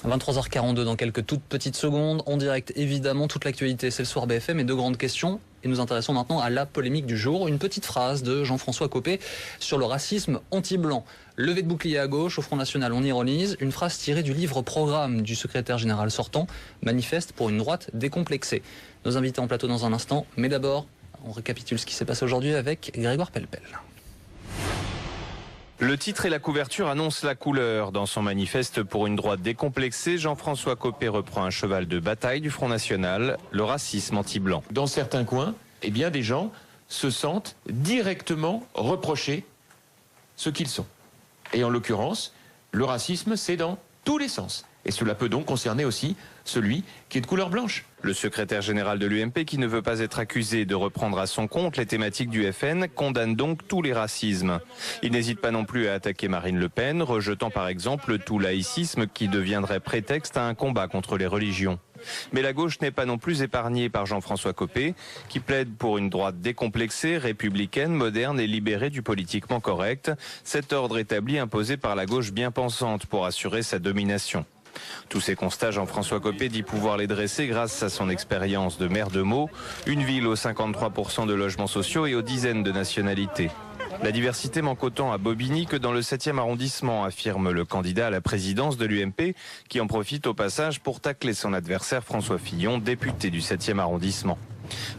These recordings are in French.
23h42 dans quelques toutes petites secondes. En direct, évidemment, toute l'actualité, c'est le soir BFM et deux grandes questions. Et nous intéressons maintenant à la polémique du jour. Une petite phrase de Jean-François Copé sur le racisme anti-blanc. Levé de bouclier à gauche, au Front National, on ironise. Une phrase tirée du livre programme du secrétaire général sortant, Manifeste pour une droite décomplexée. Nos invités en plateau dans un instant. Mais d'abord, on récapitule ce qui s'est passé aujourd'hui avec Grégoire Pellepel. Le titre et la couverture annoncent la couleur. Dans son manifeste pour une droite décomplexée, Jean-François Copé reprend un cheval de bataille du Front National, le racisme anti-blanc. Dans certains coins, eh bien, des gens se sentent directement reprocher ce qu'ils sont. Et en l'occurrence, le racisme, c'est dans tous les sens. Et cela peut donc concerner aussi celui qui est de couleur blanche. Le secrétaire général de l'UMP, qui ne veut pas être accusé de reprendre à son compte les thématiques du FN, condamne donc tous les racismes. Il n'hésite pas non plus à attaquer Marine Le Pen, rejetant par exemple tout laïcisme qui deviendrait prétexte à un combat contre les religions. Mais la gauche n'est pas non plus épargnée par Jean-François Copé, qui plaide pour une droite décomplexée, républicaine, moderne et libérée du politiquement correct, cet ordre établi imposé par la gauche bien pensante pour assurer sa domination. Tous ces constats, Jean-François Copé dit pouvoir les dresser grâce à son expérience de maire de Meaux, une ville aux 53% de logements sociaux et aux dizaines de nationalités. La diversité manque autant à Bobigny que dans le 7e arrondissement, affirme le candidat à la présidence de l'UMP, qui en profite au passage pour tacler son adversaire François Fillon, député du 7e arrondissement.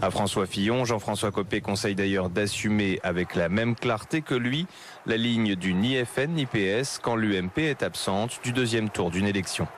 À François Fillon, Jean-François Copé conseille d'ailleurs d'assumer avec la même clarté que lui la ligne du ni FN ni PS quand l'UMP est absente du deuxième tour d'une élection.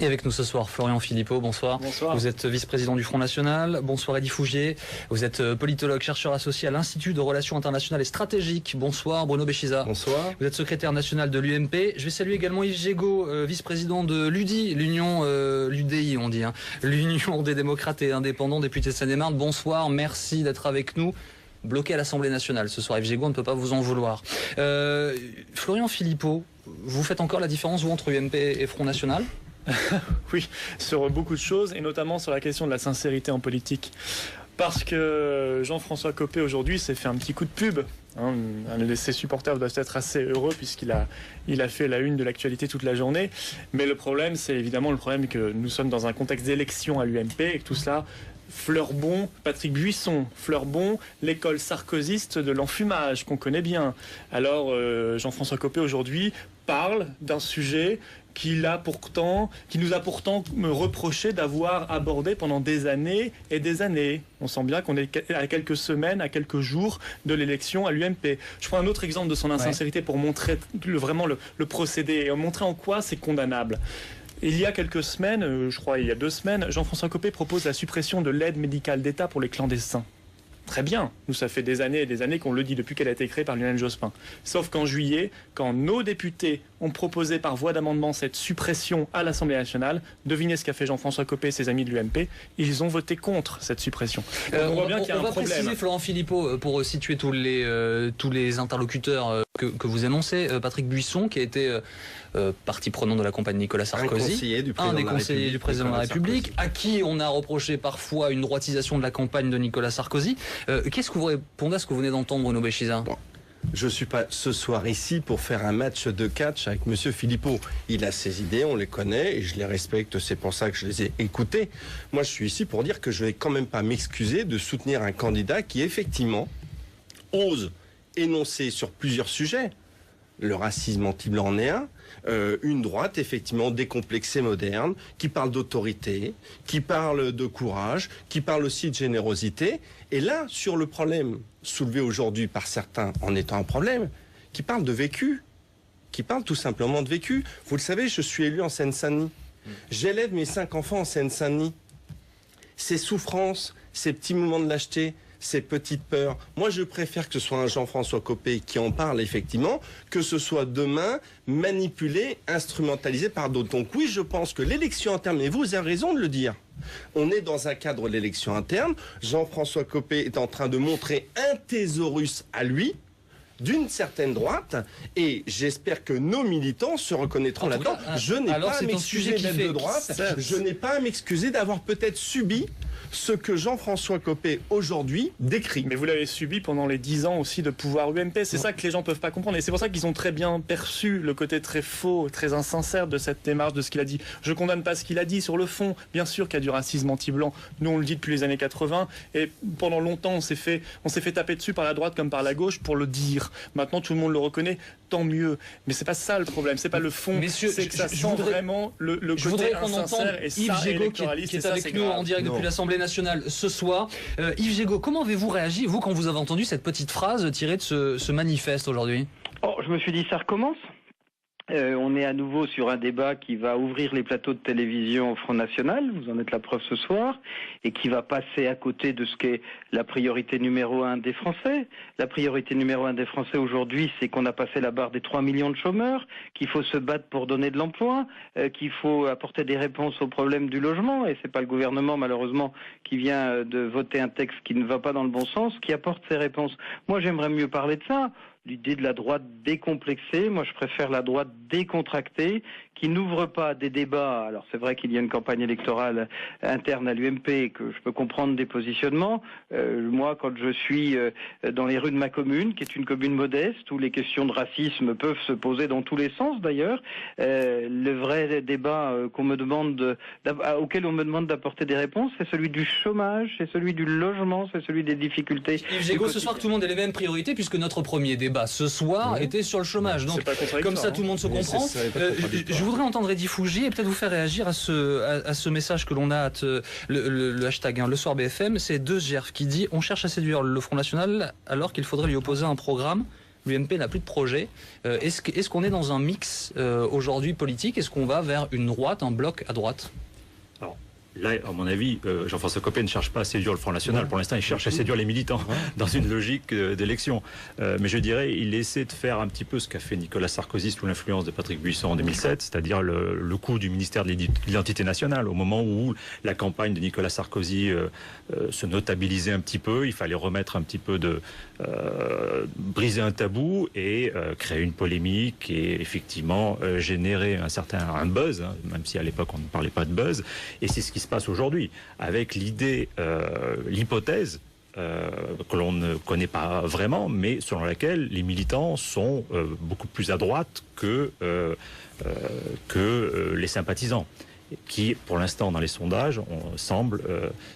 Et avec nous ce soir, Florian Philippot, bonsoir. Bonsoir. Vous êtes vice-président du Front National. Bonsoir Eddy Fougier. Vous êtes politologue, chercheur associé à l'Institut de Relations Internationales et Stratégiques. Bonsoir Bruno Béchiza. Bonsoir. Vous êtes secrétaire national de l'UMP. Je vais saluer également Yves Gégaud, vice-président de l'UDI, l'UDI on dit, l'Union des démocrates et indépendants, député de Seine-et-Marne. Bonsoir, merci d'être avec nous. Bloqué à l'Assemblée nationale ce soir, Yves Gégaud, on ne peut pas vous en vouloir. Florian Philippot, vous faites encore la différence, vous, entre UMP et Front National ? Oui, sur beaucoup de choses, et notamment sur la question de la sincérité en politique. Parce que Jean-François Copé, aujourd'hui, s'est fait un petit coup de pub. Ses supporters doivent être assez heureux puisqu'il a fait la une de l'actualité toute la journée. Mais le problème, c'est évidemment le problème que nous sommes dans un contexte d'élection à l'UMP et que tout cela fleure bon, Patrick Buisson, fleure bon, l'école sarkozyste de l'enfumage qu'on connaît bien. Alors Jean-François Copé aujourd'hui parle d'un sujet qui nous a pourtant reproché d'avoir abordé pendant des années et des années. On sent bien qu'on est à quelques semaines, à quelques jours de l'élection à l'UMP. Je prends un autre exemple de son insincérité pour montrer vraiment le procédé et montrer en quoi c'est condamnable. Il y a quelques semaines, je crois il y a 2 semaines, Jean-François Copé propose la suppression de l'aide médicale d'État pour les clandestins. Très bien, nous ça fait des années et des années qu'on le dit depuis qu'elle a été créée par Lionel Jospin. Sauf qu'en juillet, quand nos députés ont proposé par voie d'amendement cette suppression à l'Assemblée nationale, devinez ce qu'a fait Jean-François Copé et ses amis de l'UMP, ils ont voté contre cette suppression. On voit bien qu'il y a un problème. Préciser, Florent Philippot, pour situer tous les interlocuteurs que vous énoncez, Patrick Buisson, qui a été partie prenante de la campagne Nicolas Sarkozy, un des conseillers du président de la République, à qui on a reproché parfois une droitisation de la campagne de Nicolas Sarkozy. Qu'est-ce que vous répondez à ce que vous venez d'entendre, Bruno Béchiza ? Je ne suis pas ce soir ici pour faire un match de catch avec M. Philippot. Il a ses idées, on les connaît et je les respecte, c'est pour ça que je les ai écoutées. Moi, je suis ici pour dire que je ne vais quand même pas m'excuser de soutenir un candidat qui, effectivement, ose énoncer sur plusieurs sujets. Le racisme anti-blanc en est un. Une droite effectivement décomplexée, moderne, qui parle d'autorité, qui parle de courage, qui parle aussi de générosité. Et là, sur le problème soulevé aujourd'hui par certains en étant un problème, qui parle de vécu, qui parle tout simplement de vécu. Vous le savez, je suis élu en Seine-Saint-Denis. J'élève mes 5 enfants en Seine-Saint-Denis. Ces souffrances, ces petits moments de lâcheté, ces petites peurs. Moi, je préfère que ce soit un Jean-François Copé qui en parle effectivement, que ce soit demain manipulé, instrumentalisé par d'autres. Donc oui, je pense que l'élection interne, et vous avez raison de le dire, on est dans un cadre de l'élection interne. Jean-François Copé est en train de montrer un thésaurus à lui, d'une certaine droite, et j'espère que nos militants se reconnaîtront là-dedans. Je n'ai pas à m'excuser d'être de droite, je n'ai pas à m'excuser d'avoir peut-être subi ce que Jean-François Copé aujourd'hui décrit. Mais vous l'avez subi pendant les 10 ans aussi de pouvoir UMP. C'est ça que les gens peuvent pas comprendre. Et c'est pour ça qu'ils ont très bien perçu le côté très faux, très insincère de cette démarche, de ce qu'il a dit. Je condamne pas ce qu'il a dit sur le fond. Bien sûr qu'il y a du racisme anti-blanc. Nous, on le dit depuis les années 80. Et pendant longtemps, on s'est fait taper dessus par la droite comme par la gauche pour le dire. Maintenant, tout le monde le reconnaît. Tant mieux. Mais c'est pas ça le problème. C'est pas le fond. Messieurs, c'est que ça sent vraiment le côté insincère et ça, Yves Gégaud qui est avec nous en direct depuis l'Assemblée nationale ce soir. Yves Gégaud, comment avez-vous réagi, vous, quand vous avez entendu cette petite phrase tirée de ce manifeste aujourd'hui? Je me suis dit, ça recommence. On est à nouveau sur un débat qui va ouvrir les plateaux de télévision au Front National, vous en êtes la preuve ce soir, et qui va passer à côté de ce qu'est la priorité numéro 1 des Français. La priorité numéro 1 des Français aujourd'hui, c'est qu'on a passé la barre des 3 millions de chômeurs, qu'il faut se battre pour donner de l'emploi, qu'il faut apporter des réponses aux problèmes du logement, et c'est pas le gouvernement malheureusement qui vient de voter un texte qui ne va pas dans le bon sens, qui apporte ces réponses. Moi j'aimerais mieux parler de ça. L'idée de la droite décomplexée, moi je préfère la droite décontractée, qui n'ouvre pas des débats. Alors c'est vrai qu'il y a une campagne électorale interne à l'UMP, que je peux comprendre des positionnements. Moi, quand je suis dans les rues de ma commune, qui est une commune modeste, où les questions de racisme peuvent se poser dans tous les sens d'ailleurs, le vrai débat auquel on me demande d'apporter des réponses, c'est celui du chômage, c'est celui du logement, c'est celui des difficultés. Yves Gégaud, ce soir, tout le monde a les mêmes priorités, puisque notre premier débat ce soir était sur le chômage. Donc, comme ça, tout le monde se comprend. Je voudrais entendre Eddy Fougier et peut-être vous faire réagir à ce message que l'on a, le hashtag le soir BFM. C'est De Gerf qui dit: on cherche à séduire le Front National alors qu'il faudrait lui opposer un programme. L'UMP n'a plus de projet. Est-ce qu'on est dans un mix aujourd'hui politique? Est-ce qu'on va vers une droite, un bloc à droite? Là, à mon avis, Jean-François Copé ne cherche pas à séduire le Front National. Pour l'instant, il cherche à séduire les militants dans une logique d'élection. Mais je dirais, il essaie de faire un petit peu ce qu'a fait Nicolas Sarkozy sous l'influence de Patrick Buisson en 2007, c'est-à-dire le coup du ministère de l'Identité nationale. Au moment où la campagne de Nicolas Sarkozy se notabilisait un petit peu, il fallait remettre un petit peu briser un tabou et créer une polémique et effectivement générer un buzz, même si à l'époque on ne parlait pas de buzz. Et c'est ce qui se passe aujourd'hui, avec l'hypothèse que l'on ne connaît pas vraiment, mais selon laquelle les militants sont beaucoup plus à droite que les sympathisants, qui, pour l'instant, dans les sondages, semble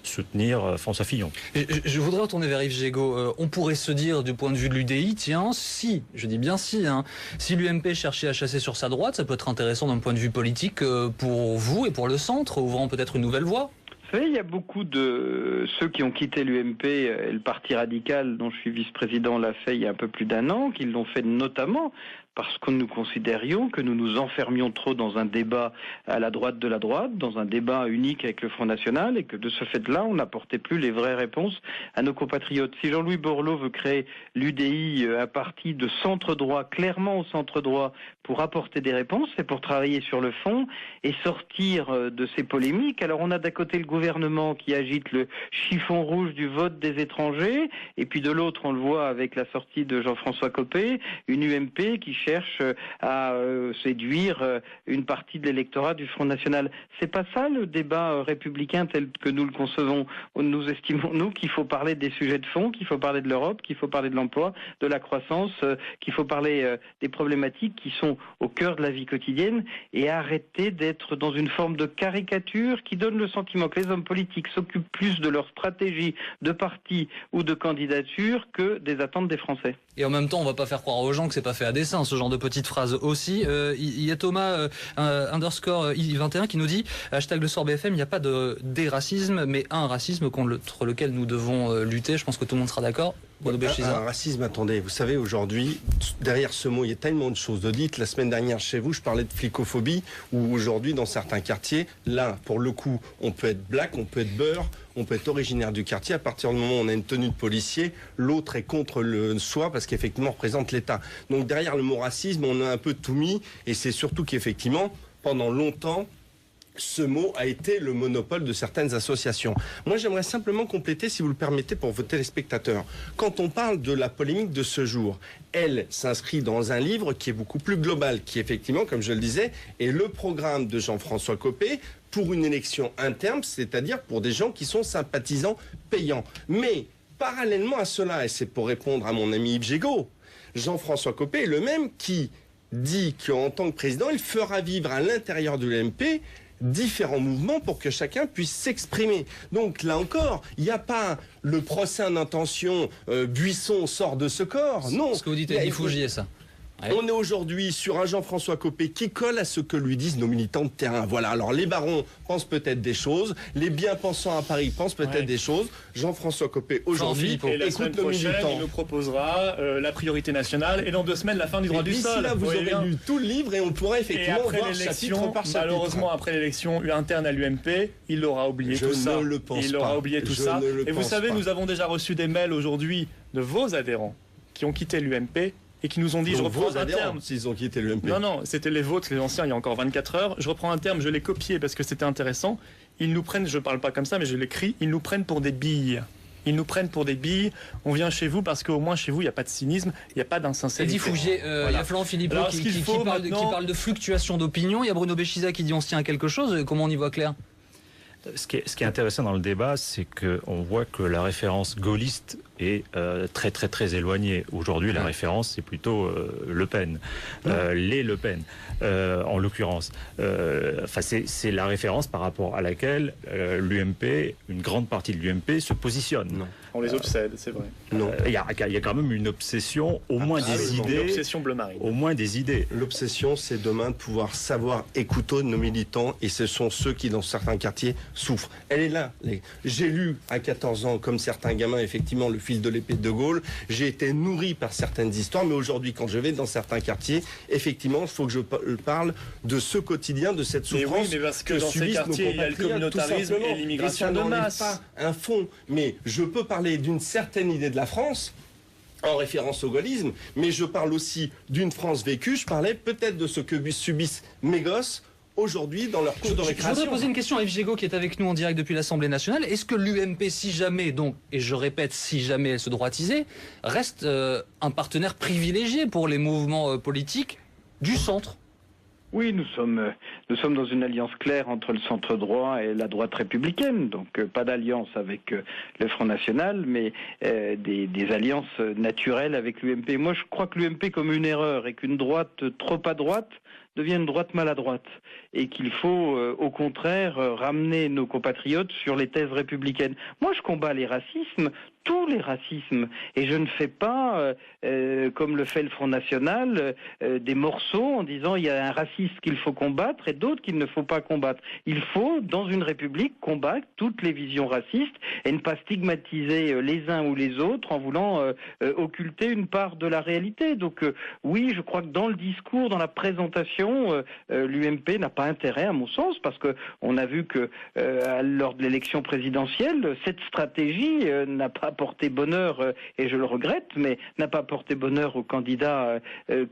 soutenir François Fillon. Je voudrais retourner vers Yves Gégaud. On pourrait se dire, du point de vue de l'UDI, tiens, si l'UMP cherchait à chasser sur sa droite, ça peut être intéressant d'un point de vue politique pour vous et pour le centre, ouvrant peut-être une nouvelle voie. Vous savez, il y a beaucoup de ceux qui ont quitté l'UMP et le Parti radical, dont je suis vice-président, l'a fait il y a un peu plus d'1 an, qui l'ont fait notamment parce que nous considérions que nous nous enfermions trop dans un débat à la droite de la droite, dans un débat unique avec le Front National, et que de ce fait-là, on n'apportait plus les vraies réponses à nos compatriotes. Si Jean-Louis Borloo veut créer l'UDI, un parti de centre-droit, clairement au centre-droit, pour apporter des réponses, c'est pour travailler sur le fond et sortir de ces polémiques. Alors on a d'un côté le gouvernement qui agite le chiffon rouge du vote des étrangers, et puis de l'autre, on le voit avec la sortie de Jean-François Copé, une UMP qui cherche à séduire une partie de l'électorat du Front National. C'est pas ça le débat républicain tel que nous le concevons. Nous estimons, nous, qu'il faut parler des sujets de fond, qu'il faut parler de l'Europe, qu'il faut parler de l'emploi, de la croissance, qu'il faut parler des problématiques qui sont au cœur de la vie quotidienne, et arrêter d'être dans une forme de caricature qui donne le sentiment que les hommes politiques s'occupent plus de leur stratégie de parti ou de candidature que des attentes des Français. Et en même temps, on va pas faire croire aux gens que c'est pas fait à dessein, ce genre de petites phrases aussi. Il y a Thomas underscore I21 qui nous dit hashtag le soir BFM, il n'y a pas de déracisme, mais un racisme contre lequel nous devons lutter. Je pense que tout le monde sera d'accord. Un racisme, attendez, vous savez, aujourd'hui, derrière ce mot, il y a tellement de choses de dites. La semaine dernière, chez vous, je parlais de flicophobie, où aujourd'hui, dans certains quartiers, là, pour le coup, on peut être black, on peut être beurre, on peut être originaire du quartier. À partir du moment où on a une tenue de policier, l'autre est contre le soi, parce qu'effectivement, on représente l'État. Donc derrière le mot racisme, on a un peu tout mis, et c'est surtout qu'effectivement, pendant longtemps, ce mot a été le monopole de certaines associations. Moi, j'aimerais simplement compléter, si vous le permettez, pour vos téléspectateurs. Quand on parle de la polémique de ce jour, elle s'inscrit dans un livre qui est beaucoup plus global, qui effectivement, comme je le disais, est le programme de Jean-François Copé pour une élection interne, c'est-à-dire pour des gens qui sont sympathisants payants. Mais parallèlement à cela, et c'est pour répondre à mon ami Yves Gégaud, Jean-François Copé est le même qui dit qu'en tant que président, il fera vivre à l'intérieur de l'UMP différents mouvements pour que chacun puisse s'exprimer. Donc là encore, il n'y a pas le procès en intention Buisson sort de ce corps. Non. Ce que vous dites est diffugé, ça. Ouais. On est aujourd'hui sur un Jean-François Copé qui colle à ce que lui disent nos militants de terrain. Voilà, alors les barons pensent peut-être des choses, les bien-pensants à Paris pensent peut-être des choses. Jean-François Copé aujourd'hui écoute nos militants. Il nous proposera la priorité nationale et dans 2 semaines la fin du droit du sol. D'ici là, vous aurez lu tout le livre et on pourrait effectivement voir chapitre par chapitre. Malheureusement, après l'élection interne à l'UMP, il aura oublié tout ça. Je ne le pense pas. Il aura oublié tout ça. Et vous savez, nous avons déjà reçu des mails aujourd'hui de vos adhérents qui ont quitté l'UMP et qui nous ont dit, je reprends un terme. S'ils ont quitté l'UMP. Non, c'était les vôtres, les anciens, il y a encore 24 heures. Je reprends un terme, je l'ai copié parce que c'était intéressant. Ils nous prennent, je parle pas comme ça, mais je l'écris, ils nous prennent pour des billes. Ils nous prennent pour des billes. On vient chez vous parce qu'au moins chez vous, il n'y a pas de cynisme, il n'y a pas d'insincérité. Eddie Fougier, il y a Florent Philippot qui parle de fluctuation d'opinion. Il y a Bruno Béchiza qui dit on se tient à quelque chose. Comment on y voit clair ? Ce qui est intéressant dans le débat, c'est qu'on voit que la référence gaulliste est très très très éloignée. Aujourd'hui, la référence, c'est plutôt Le Pen, les Le Pen, en l'occurrence. C'est la référence par rapport à laquelle l'UMP, une grande partie de l'UMP se positionne. Non. On les obsède, c'est vrai. Non. Il y a quand même une obsession, au moins des idées. Une obsession bleu marine. Au moins des idées. L'obsession, c'est demain de pouvoir savoir écouter nos militants, et ce sont ceux qui, dans certains quartiers, souffrent. Elle est là. J'ai lu à 14 ans, comme certains gamins, effectivement, le fil de l'épée de Gaulle. J'ai été nourri par certaines histoires, mais aujourd'hui, quand je vais dans certains quartiers, effectivement, il faut que je parle de ce quotidien, de cette souffrance. Mais oui, mais parce que dans ces quartiers, il y a le communautarisme et l'immigration de masse. Pas un fond, mais je peux parler d'une certaine idée de la France en référence au gaullisme, mais je parle aussi d'une France vécue. Je parlais peut-être de ce que subissent mes gosses aujourd'hui dans leur cours de récréation. Je voudrais poser une question à Yves Gégaud qui est avec nous en direct depuis l'Assemblée nationale. Est-ce que l'UMP, si jamais, donc, et je répète, si jamais elle se droitisait, reste un partenaire privilégié pour les mouvements politiques du centre ? Oui, nous sommes dans une alliance claire entre le centre droit et la droite républicaine. Donc pas d'alliance avec le Front National, mais des alliances naturelles avec l'UMP. Moi, je crois que l'UMP comme une erreur et qu'une droite trop à droite devient une droite maladroite et qu'il faut au contraire ramener nos compatriotes sur les thèses républicaines. Moi, je combats les racismes, tous les racismes, et je ne fais pas, comme le fait le Front National, des morceaux en disant il y a un raciste qu'il faut combattre et d'autres qu'il ne faut pas combattre. Il faut, dans une république, combattre toutes les visions racistes et ne pas stigmatiser les uns ou les autres en voulant occulter une part de la réalité. Donc oui, je crois que dans le discours, dans la présentation, l'UMP n'a pas intérêt, à mon sens, parce que on a vu que lors de l'élection présidentielle, cette stratégie n'a pas porté bonheur, et je le regrette, mais n'a pas porté bonheur aux candidats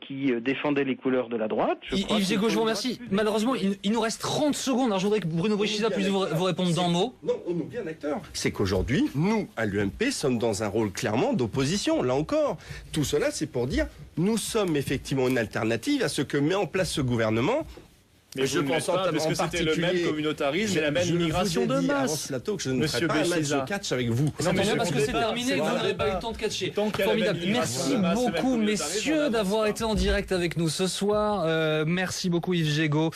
qui défendaient les couleurs de la droite. Yves Gégaud, je vous remercie. Malheureusement, il nous reste 30 secondes. Alors, je voudrais que Bruno Béchiza puisse vous répondre d'un mot. Non, on oublie un acteur. C'est qu'aujourd'hui, nous, à l'UMP, sommes dans un rôle clairement d'opposition. Là encore, tout cela, c'est pour dire, nous sommes effectivement une alternative à ce que met en place ce gouvernement. Mais je pense pas, parce que c'était le même communautarisme et la même immigration de masse. Que je ne ferai pas un match de catch avec vous. Non, mais parce que c'est terminé, vous n'avez pas eu le temps de catcher. Formidable. Merci beaucoup, messieurs, d'avoir été en direct avec nous ce soir. Merci beaucoup, Yves Gégaud.